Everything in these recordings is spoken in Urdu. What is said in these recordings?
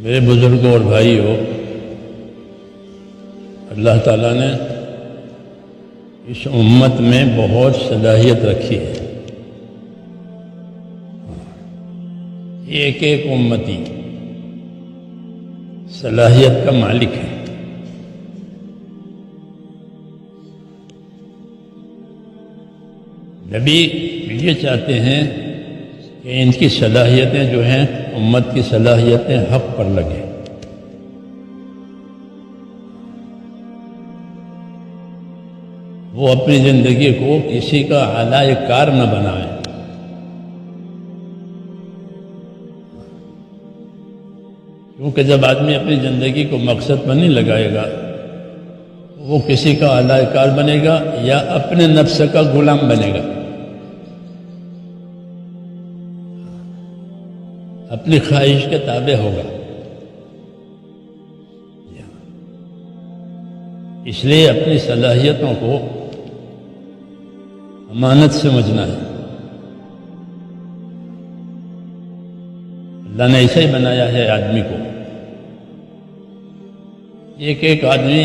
میرے بزرگوں اور بھائیوں، اللہ تعالیٰ نے اس امت میں بہت صلاحیت رکھی ہے۔ ایک ایک امتی صلاحیت کا مالک ہے۔ نبی یہ چاہتے ہیں کہ ان کی صلاحیتیں جو ہیں امت کی صلاحیتیں حق پر لگیں۔ وہ اپنی زندگی کو کسی کا اعلی کار نہ بنائیں۔ کیونکہ جب آدمی اپنی زندگی کو مقصد پر نہیں لگائے گا وہ کسی کا اعلی کار بنے گا یا اپنے نفس کا غلام بنے گا، اپنی خواہش کے تابع ہوگا۔ اس لیے اپنی صلاحیتوں کو امانت سمجھنا ہے۔ اللہ نے ایسا ہی بنایا ہے آدمی کو۔ ایک ایک آدمی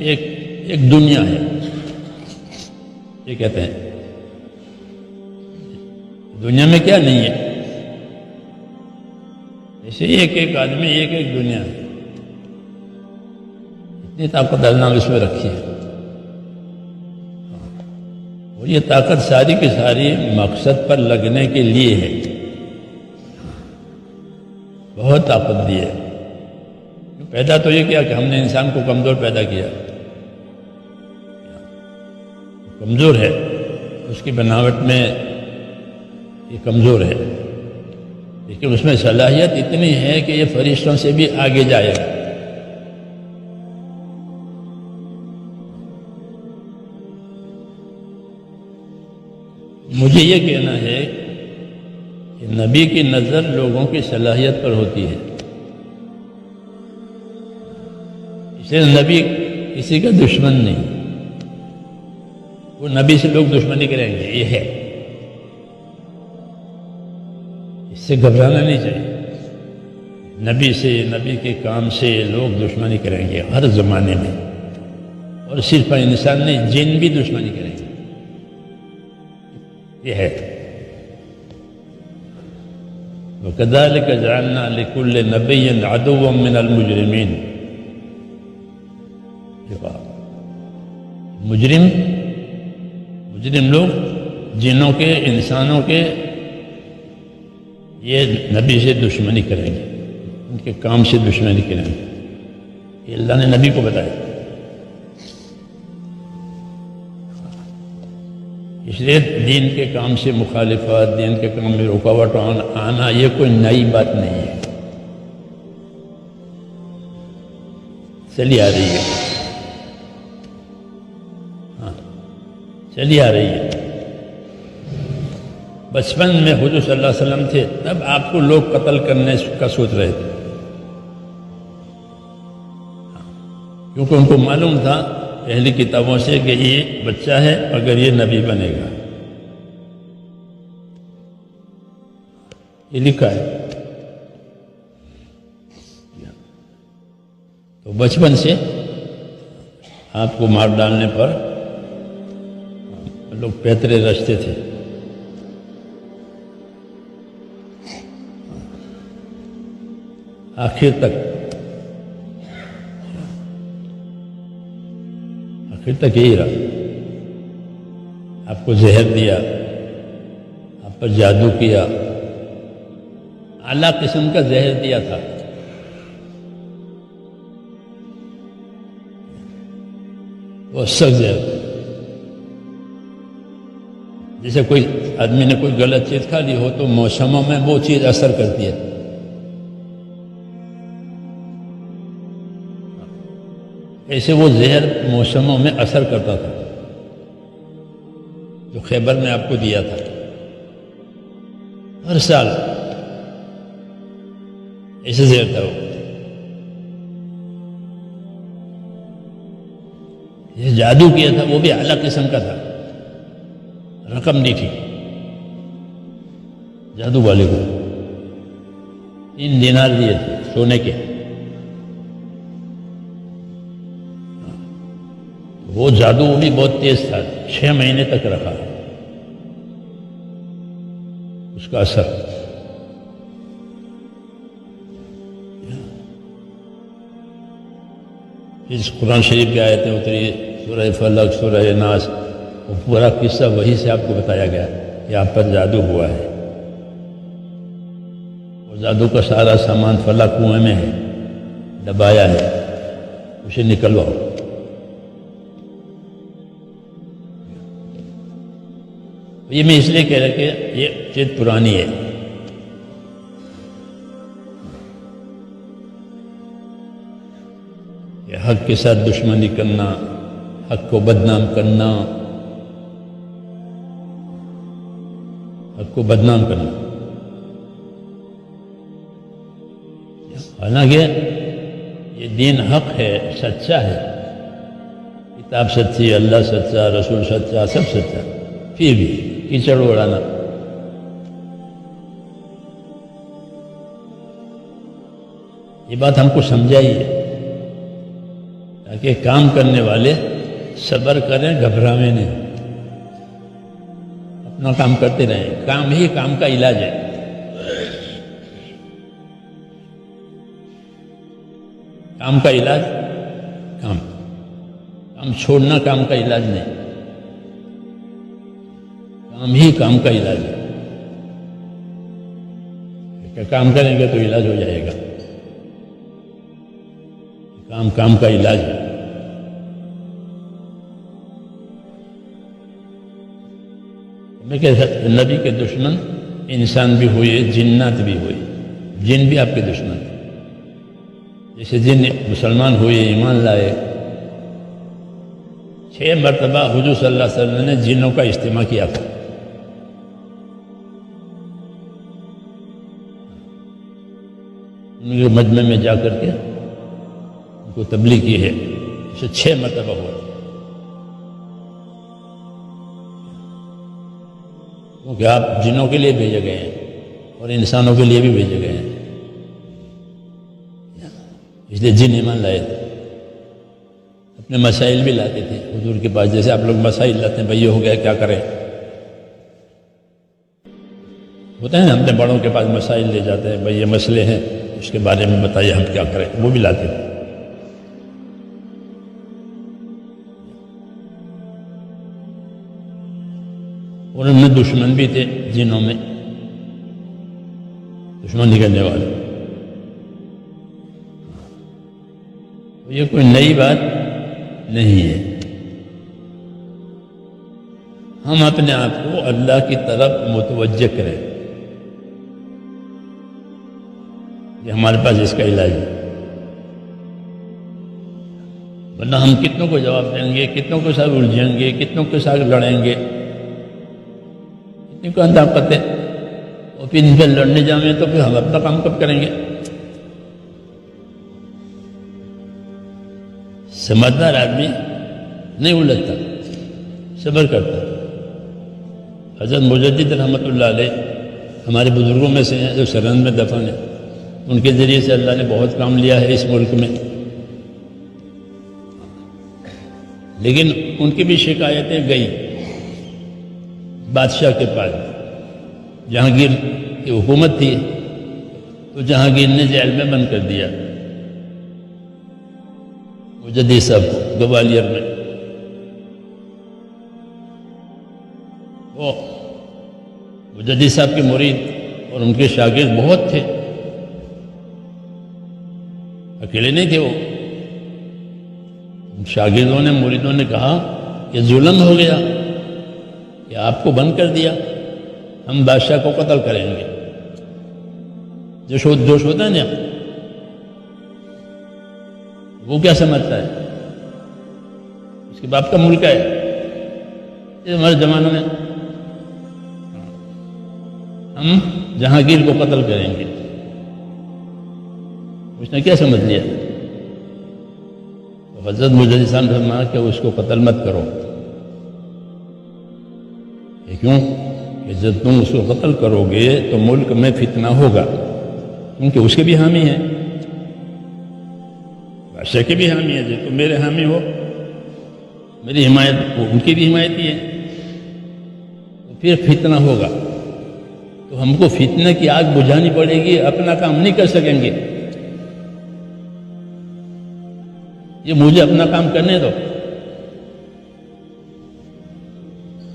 ایک دنیا ہے، یہ کہتے ہیں دنیا میں کیا نہیں ہے، ایسے ایک ایک آدمی ایک ایک دنیا ہے۔ اتنی طاقت اللہ نے اس میں رکھی ہے، اور یہ طاقت ساری کی ساری مقصد پر لگنے کے لیے ہے۔ بہت طاقت دی ہے۔ پیدا تو یہ کیا کہ ہم نے انسان کو کمزور پیدا کیا، کمزور ہے، اس کی بناوٹ میں یہ کمزور ہے، لیکن اس میں صلاحیت اتنی ہے کہ یہ فرشتوں سے بھی آگے جائے گا۔ مجھے یہ کہنا ہے کہ نبی کی نظر لوگوں کی صلاحیت پر ہوتی ہے، اس لیے نبی کسی کا دشمن نہیں، وہ نبی سے لوگ دشمنی کریں گے، یہ ہے، اس سے گھبرانا نہیں چاہیے۔ نبی سے، نبی کے کام سے لوگ دشمنی کریں گے ہر زمانے میں، اور صرف انسان نہیں، جن بھی دشمنی کریں گے، یہ ہے۔ وَكَذَلِكَ جَعَلْنَا لِكُلِّ نَبِيٍّ عَدُوًّا مِّنَ الْمُجْرِمِينَ۔ مجرم لوگ جنوں کے، انسانوں کے، یہ نبی سے دشمنی کریں گے، ان کے کام سے دشمنی کریں گے، یہ اللہ نے نبی کو بتایا۔ اس لیے دین کے کام سے مخالفت، دین کے کام میں رکاوٹ آنا یہ کوئی نئی بات نہیں ہے، چلی آ رہی ہے، چلی آ رہی ہے۔ بچپن میں حضور صلی اللہ علیہ وسلم تھے تب آپ کو لوگ قتل کرنے کا سوچ رہے تھے، کیونکہ ان کو معلوم تھا پہلی کتابوں سے کہ یہ بچہ ہے، اگر یہ نبی بنے گا، یہ لکھا ہے۔ تو بچپن سے آپ کو مار ڈالنے پر لوگ پیترے رچتے تھے۔ آخر تک یہی رہا، آپ کو زہر دیا، آپ پر جادو کیا، اعلیٰ قسم کا زہر دیا تھا۔ وہ سخت زہر، جیسے کوئی آدمی نے کوئی غلط چیز کھا لی ہو تو موسموں میں وہ چیز اثر کرتی ہے، ایسے وہ زہر موسموں میں اثر کرتا تھا، جو خیبر میں آپ کو دیا تھا۔ ہر سال ایسے زہر تھا، وہ یہ جادو کیا تھا، وہ بھی اعلیٰ قسم کا تھا، رقم دی تھی جادو والے کو، 3 دینار دیے تھے۔ سونے کے، وہ جادو بھی بہت تیز تھا، 6 مہینے تک رہا اس کا اثر۔ اس قرآن شریف کی آیتیں اتری، سورہ فلق، سورہ ناس، وہ پورا قصہ وہی سے آپ کو بتایا گیا کہ آپ پر جادو ہوا ہے، اور جادو کا سارا سامان فلاں کنویں میں ہے، دبایا ہے، اسے نکلواؤ۔ یہ میں اس لیے کہہ رہا کہ یہ چیز پرانی ہے۔ کہ حق کے ساتھ دشمنی کرنا، حق کو بدنام کرنا، حق کو بدنام کرنا، حالانکہ یہ دین حق ہے، سچا ہے، کتاب سچی، اللہ سچا، رسول سچا، سب سچا، پھر بھی کیچڑ اڑانا۔ یہ بات ہم کو سمجھائیے تاکہ کام کرنے والے صبر کریں، گھبراویں نہیں، اپنا کام کرتے رہیں۔ کام ہی کام کا علاج ہے۔ کام کا علاج کام چھوڑنا کام کا علاج نہیں، کام ہی کام کا علاج ہے۔ کہ کام کریں گے تو علاج ہو جائے گا، کام کا علاج ہے۔ میں کہتا نبی کے دشمن انسان بھی ہوئے، جنات بھی ہوئے، جن بھی آپ کے دشمن تھے۔ جیسے جن مسلمان ہوئے، ایمان لائے، 6 مرتبہ حضور صلی اللہ علیہ وسلم نے جنوں کا اجتماع کیا تھا۔ ان کے مجمع میں جا کر کے ان کو تبلیغ کی ہے، اسے 6 مرتبہ ہوا، کیونکہ آپ جنوں کے لیے بھیجے گئے ہیں اور انسانوں کے لیے بھی بھیجے گئے ہیں، اس لیے جن ایمان لائے تھے، اپنے مسائل بھی لاتے تھے حضور کے پاس، جیسے آپ لوگ مسائل لاتے ہیں، بھائی یہ ہو گیا کیا کریں، ہوتا ہے نا، اپنے بڑوں کے پاس مسائل لے جاتے ہیں، بھائی یہ مسئلے ہیں، اس کے بارے میں بتائیے ہم کیا کریں، وہ بھی لاتے تھے۔ اور ان میں دشمن بھی تھے، جنوں میں دشمنی کرنے والے۔ یہ کوئی نئی بات نہیں ہے۔ ہم اپنے آپ کو اللہ کی طرف متوجہ کریں، یہ ہمارے پاس اس کا علاج ہے، ورنہ ہم کتنوں کو جواب دیں گے، کتنوں کے ساتھ الجھیں گے، کتنوں کے ساتھ لڑیں گے، کتنی کو طاقت ہے، اور پھر ان پہ لڑنے جائیں تو پھر ہم اپنا کام کب کریں گے؟ سمجھدار آدمی نہیں الجھتا، صبر کرتا۔ حضرت مجدد رحمۃ اللہ علیہ ہمارے بزرگوں میں سے ہیں جو سرہند میں دفن ہیں، ان کے ذریعے سے اللہ نے بہت کام لیا ہے اس ملک میں، لیکن ان کی بھی شکایتیں گئی بادشاہ کے پاس۔ جہانگیر کی حکومت تھی تو جہانگیر نے جیل میں بند کر دیا مجدد صاحب کو گوالیر میں۔ وہ مجدد صاحب کے مرید اور ان کے شاگرد بہت تھے، اکیلے نہیں تھے وہ۔ شاگردوں نے، مریدوں نے کہا کہ ظلم ہو گیا کہ آپ کو بند کر دیا، ہم بادشاہ کو قتل کریں گے۔ جوش ہوتا ہے نا، وہ کیا سمجھتا ہے اس کے باپ کا ملک ہے، یہ ہمارے زمانے میں ہم جہانگیر کو قتل کریں گے، اس نے کیا سمجھ لیا؟ تو حضرت مجدد صاحب نے فرمایا کہ اس کو قتل مت کرو۔ کیوں کہ جب تم اس کو قتل کرو گے تو ملک میں فتنہ ہوگا، کیونکہ اس کے بھی حامی ہیں، بادشاہ کے بھی حامی ہے جی، تو میرے حامی ہو، میری حمایت وہ ان کی بھی حمایت ہی ہے، تو پھر فتنہ ہوگا تو ہم کو فتنہ کی آگ بجھانی پڑے گی، اپنا کام نہیں کر سکیں گے۔ یہ مجھے اپنا کام کرنے دو،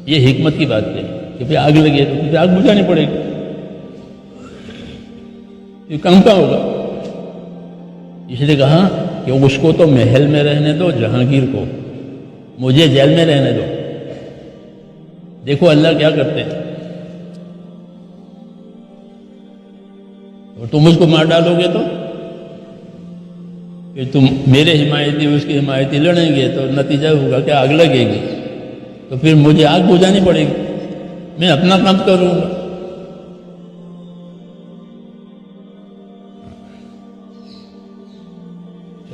یہ حکمت کی بات ہے کہ پھر آگ لگے تو پھر آگ بجھانی پڑے گی، یہ کام کا ہوگا۔ اس لیے کہا کہ اس کو تو محل میں رہنے دو، جہانگیر کو مجھے جیل میں رہنے دو۔ دیکھو اللہ کیا کرتے ہیں، اور تم اس کو مار ڈالو گے تو پھر تم میرے حمایتی اس کی حمایتی لڑیں گے تو نتیجہ ہوگا کہ آگ لگے گی، تو پھر مجھے آگ بجھانی پڑے گی، میں اپنا کام کروں گا۔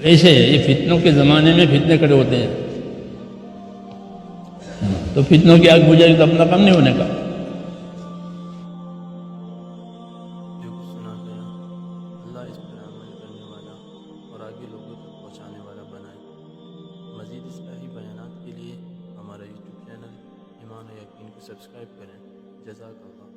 ایسے یہ فتنوں کے زمانے میں فتنے کھڑے ہوتے ہیں، تو فتنوں کی آگ بجھے گی تو اپنا کام نہیں ہونے کا۔ جو کچھ سنا گیا اللہ اس پر عمل کرنے والا اور آگے لوگوں تک پہنچانے والا بنائے۔ مزید اصلاحی بیانات کے لیے ہمارا یوٹیوب چینل ایمان و یقین کو سبسکرائب کریں۔ جزاک اللہ۔